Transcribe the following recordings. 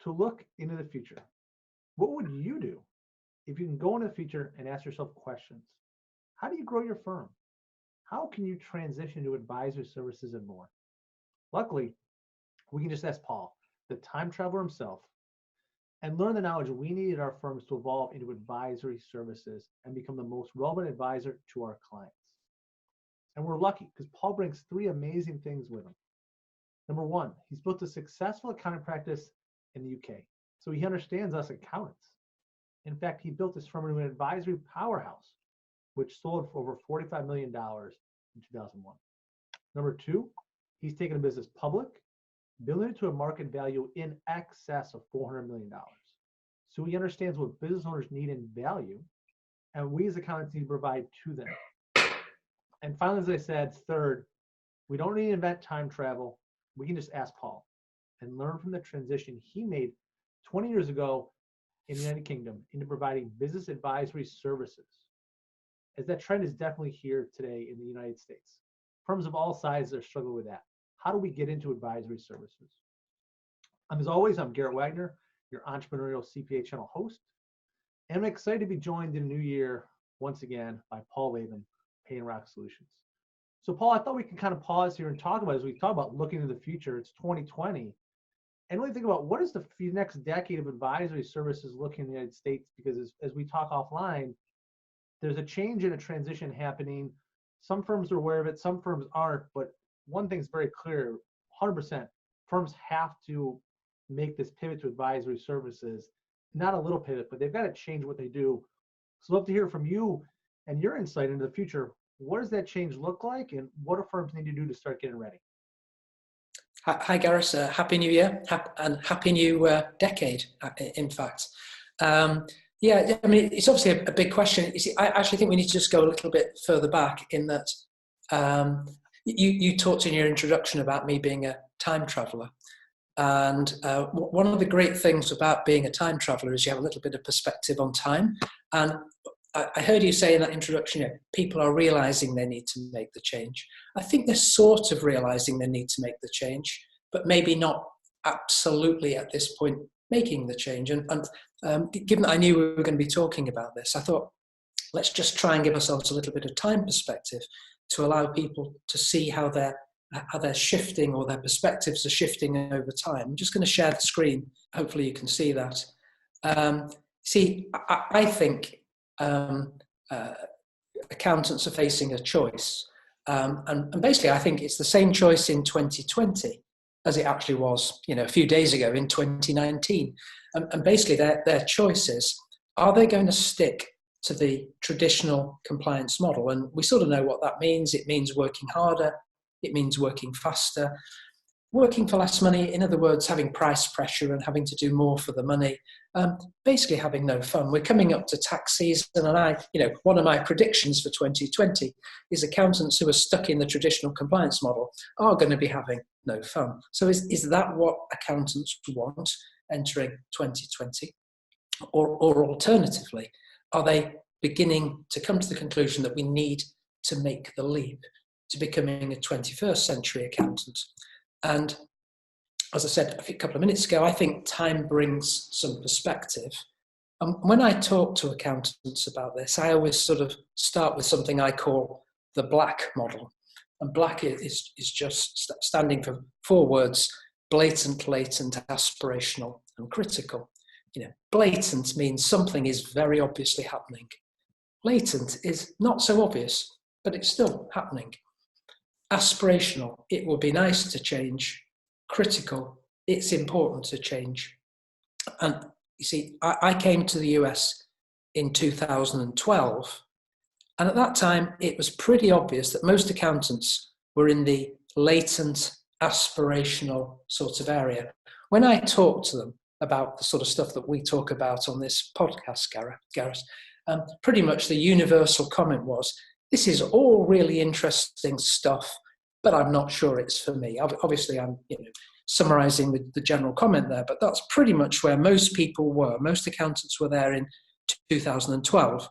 to look into the future. What would you do if you can go into the future and ask yourself questions? How do you grow your firm? How can you transition to advisory services and more? Luckily, we can just ask Paul, the time traveler himself, and learn the knowledge we need at our firms to evolve into advisory services and become the most relevant advisor to our clients. And we're lucky because Paul brings three amazing things with him. Number one, he's built a successful accounting practice in the UK, so he understands us accountants. In fact, he built his firm into an advisory powerhouse, which sold for over $45 million in 2001. Number two, he's taken a business public, building it to a market value in excess of $400 million. So he understands what business owners need and value, and we as accountants need to provide to them. And finally, as I said, third, we don't need to invent time travel. We can just ask Paul and learn from the transition he made 20 years ago in the United Kingdom into providing business advisory services, as that trend is definitely here today in the United States. Firms of all sizes are struggling with that. How do we get into advisory services? As always, I'm Garrett Wagner, your entrepreneurial CPA channel host, and I'm excited to be joined in a new year once again by Paul Latham, Pay and Rock Solutions. So Paul, I thought we could kind of pause here and talk about, as we talk about looking to the future, it's 2020, and really think about what is the next decade of advisory services looking in the United States, because as we talk offline, there's a change and a transition happening. Some firms are aware of it, some firms aren't, but one thing's very clear, 100%, firms have to make this pivot to advisory services, not a little pivot, but they've got to change what they do. So I'd love to hear from you and your insight into the future. What does that change look like, and what do firms need to do to start getting ready? Hi, Gareth. Happy New Year and Happy New Decade, in fact. Yeah, I mean, it's obviously a big question. You see, I actually think we need to just go a little bit further back in that you talked in your introduction about me being a time traveler. And one of the great things about being a time traveler is you have a little bit of perspective on time. And I heard you say in that introduction, you know, people are realizing they need to make the change. I think they're sort of realizing they need to make the change, but maybe not absolutely at this point making the change. And given that I knew we were going to be talking about this, I thought, let's just try and give ourselves a little bit of time perspective to allow people to see how they're shifting, or their perspectives are shifting over time. I'm just going to share the screen. Hopefully you can see that. I think accountants are facing a choice. And basically, I think it's the same choice in 2020 as it actually was, a few days ago in 2019. And basically, their choice is, are they going to stick to the traditional compliance model? And we sort of know what that means. It means working harder. It means working faster, working for less money. In other words, having price pressure and having to do more for the money. Basically having no fun. We're coming up to tax season, and one of my predictions for 2020 is accountants who are stuck in the traditional compliance model are going to be having no fun. So is that what accountants want entering 2020? Or alternatively, are they beginning to come to the conclusion that we need to make the leap to becoming a 21st century accountant? And as I said a couple of minutes ago, I think time brings some perspective. And when I talk to accountants about this, I always sort of start with something I call the BLACK model. And BLACK is just standing for 4 words: blatant, latent, aspirational, and critical. Blatant means something is very obviously happening. Latent is not so obvious, but it's still happening. Aspirational, it would be nice to change. Critical, it's important to change. And you see, I came to the US in 2012, and at that time it was pretty obvious that most accountants were in the latent, aspirational sort of area. When I talked to them about the sort of stuff that we talk about on this podcast, Gareth, pretty much the universal comment was, this is all really interesting stuff, but I'm not sure it's for me. Obviously, I'm summarizing the general comment there, but that's pretty much where most people were. Most accountants were there in 2012.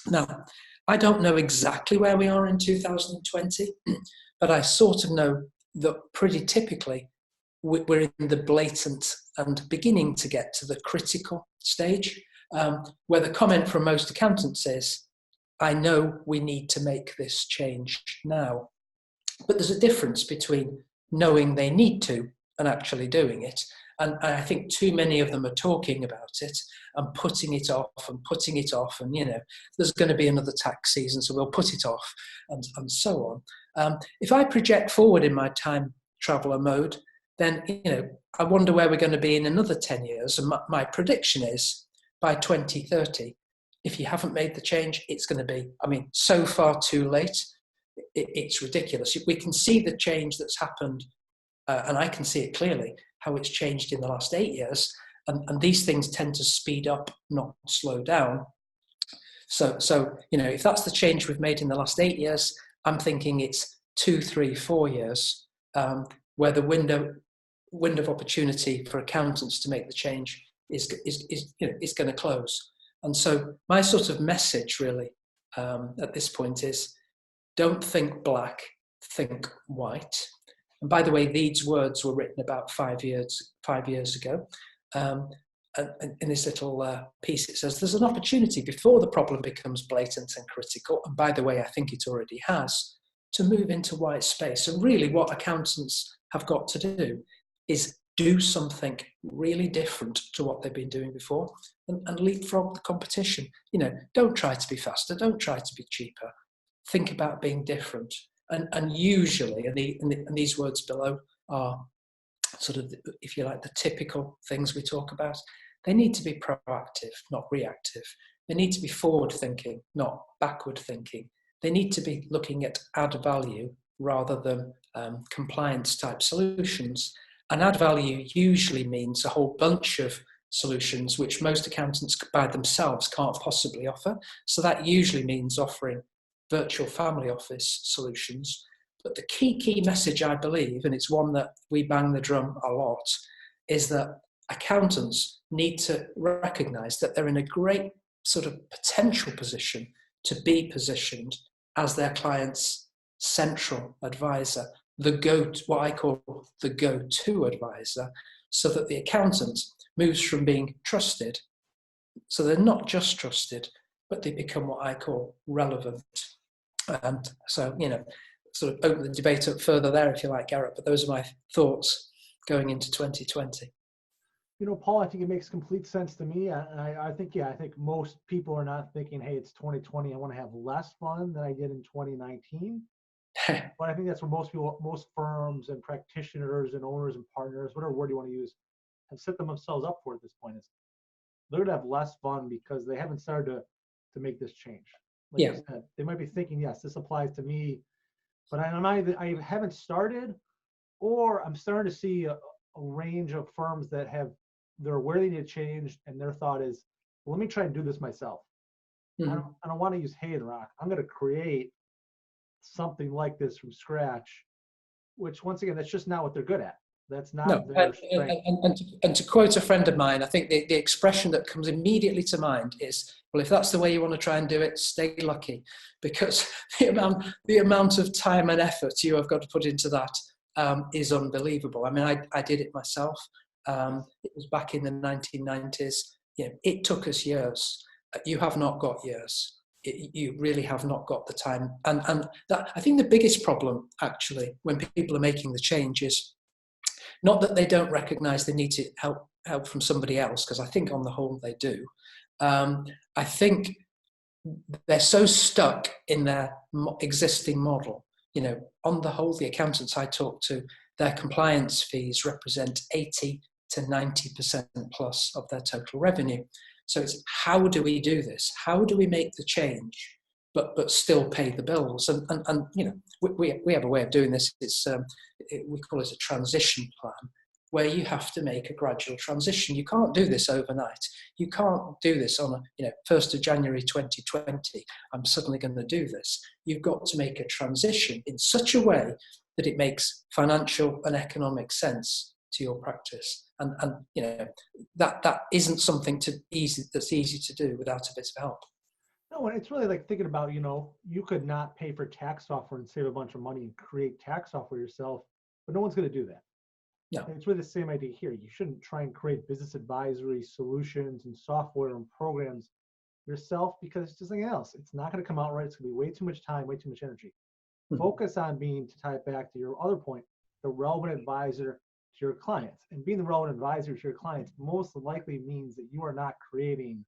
Now, I don't know exactly where we are in 2020, but I sort of know that pretty typically we're in the blatant and beginning to get to the critical stage, where the comment from most accountants is, I know we need to make this change now. But there's a difference between knowing they need to and actually doing it. And I think too many of them are talking about it and putting it off and putting it off. And, there's going to be another tax season, so we'll put it off and so on. If I project forward in my time traveler mode, then, I wonder where we're going to be in another 10 years. And my prediction is by 2030, if you haven't made the change, it's going to be, so far too late. It's ridiculous. We can see the change that's happened, and I can see it clearly, how it's changed in the last 8 years. And these things tend to speed up, not slow down. So if that's the change we've made in the last 8 years, I'm thinking it's 2, 3, 4 years where the window of opportunity for accountants to make the change is going to close. And so my sort of message really at this point is, don't think black, think white. And by the way, these words were written about 5 years ago. And in this little piece, it says, there's an opportunity before the problem becomes blatant and critical. And by the way, I think it already has, to move into white space. And really what accountants have got to do is do something really different to what they've been doing before and leapfrog the competition. Don't try to be faster. Don't try to be cheaper. Think about being different. And usually, and these words below are sort of, if you like, the typical things we talk about. They need to be proactive, not reactive. They need to be forward thinking, not backward thinking. They need to be looking at add value rather than compliance type solutions. And add value usually means a whole bunch of solutions which most accountants by themselves can't possibly offer. So that usually means offering virtual family office solutions. But the key message, I believe, and it's one that we bang the drum a lot, is that accountants need to recognize that they're in a great sort of potential position to be positioned as their client's central advisor, what I call the go-to advisor, so that the accountant moves from being trusted, so they're not just trusted, but they become what I call relevant. And so, sort of open the debate up further there, if you like, Garrett, but those are my thoughts going into 2020. Paul, I think it makes complete sense to me. I think most people are not thinking, hey, it's 2020, I want to have less fun than I did in 2019. But I think that's where most firms and practitioners and owners and partners, whatever word you want to use, have set themselves up for at this point. Is they're going to have less fun because they haven't started to make this change. Like you said, they might be thinking, yes, this applies to me, but I haven't started, or I'm starting to see a range of firms that they're aware they need to change, and their thought is, well, let me try and do this myself. Mm-hmm. I don't want to use hay and rock. I'm going to create something like this from scratch, which once again, that's just not what they're good at. That's not their strength. And to quote a friend of mine, I think the expression that comes immediately to mind is, well, if that's the way you want to try and do it, stay lucky, because the amount of time and effort you have got to put into that is unbelievable. I mean, I did it myself. It was back in the 1990s. It took us years. You have not got years. You really have not got the time. And that, I think the biggest problem, actually, when people are making the change is not that they don't recognize they need to help from somebody else, because I think on the whole they do. I think they're so stuck in their existing model. On the whole, the accountants I talk to, their compliance fees represent 80 to 90% plus of their total revenue. So it's, how do we do this? How do we make the change, but still pay the bills? And we have a way of doing this. It's we call it a transition plan, where you have to make a gradual transition. You can't do this overnight. You can't do this on 1st of January 2020. I'm suddenly going to do this. You've got to make a transition in such a way that it makes financial and economic sense to your practice. And that isn't something that's easy to do without a bit of help. No, and it's really like thinking about, you could not pay for tax software and save a bunch of money and create tax software yourself, but no one's going to do that. No. And it's really the same idea here. You shouldn't try and create business advisory solutions and software and programs yourself, because it's just something else. It's not going to come out right. It's going to be way too much time, way too much energy. Focus on being, to tie it back to your other point, the relevant advisor to your clients. And being the relevant advisor to your clients most likely means that you are not creating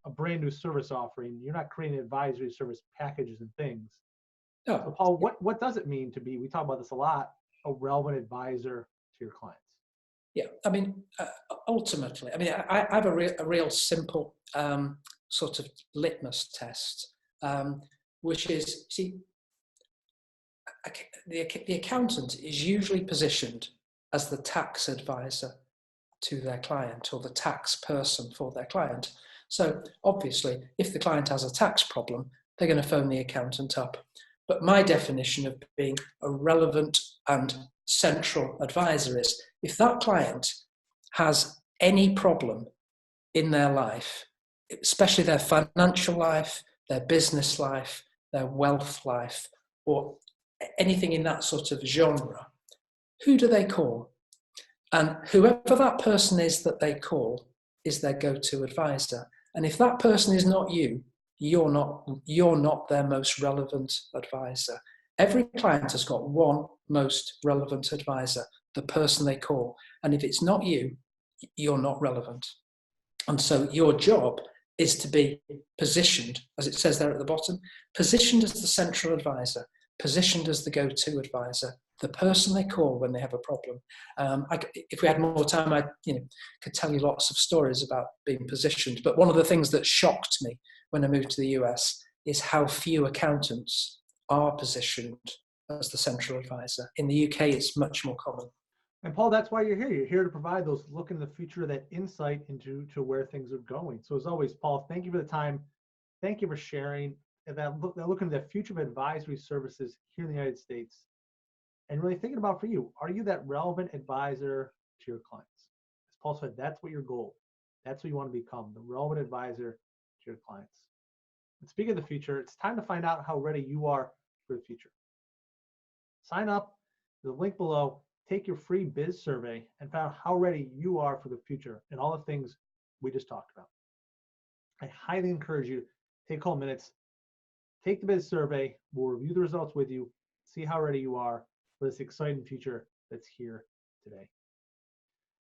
a brand new service offering. You're not creating advisory service packages and things. No. So Paul, what does it mean to be, we talk about this a lot, a relevant advisor to your clients? Yeah, I mean, ultimately, I mean, I have a real simple sort of litmus test, which is, see, the accountant is usually positioned as the tax advisor to their client, or the tax person for their client. So obviously, if the client has a tax problem, they're going to phone the accountant up. But my definition of being a relevant and central advisor is, if that client has any problem in their life, especially their financial life, their business life, their wealth life, or anything in that sort of genre, who do they call? And whoever that person is that they call is their go-to advisor. And if that person is not you, you're not their most relevant advisor. Every client has got one most relevant advisor, the person they call. And if it's not you, you're not relevant. And so your job is to be positioned, as it says there at the bottom, positioned as the central advisor, positioned as the go-to advisor, the person they call when they have a problem. If we had more time, I could tell you lots of stories about being positioned. But one of the things that shocked me when I moved to the US is how few accountants are positioned as the central advisor. In the UK, it's much more common. And Paul, that's why you're here. You're here to provide those look in the future, that insight into where things are going. So as always, Paul, thank you for the time. Thank you for sharing that look into the future of advisory services here in the United States. And really thinking about, for you, are you that relevant advisor to your clients? As Paul said, that's what your goal. That's what you want to become, the relevant advisor to your clients. And speaking of the future, it's time to find out how ready you are for the future. Sign up, the link below, take your free biz survey and find out how ready you are for the future and all the things we just talked about. I highly encourage you to take a couple minutes, take the biz survey, we'll review the results with you, see how ready you are for this exciting future that's here today.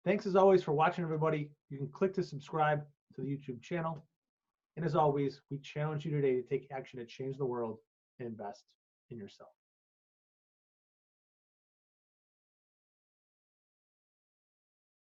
Thanks as always for watching, everybody. You can click to subscribe to the YouTube channel. And as always, we challenge you today to take action to change the world and invest in yourself.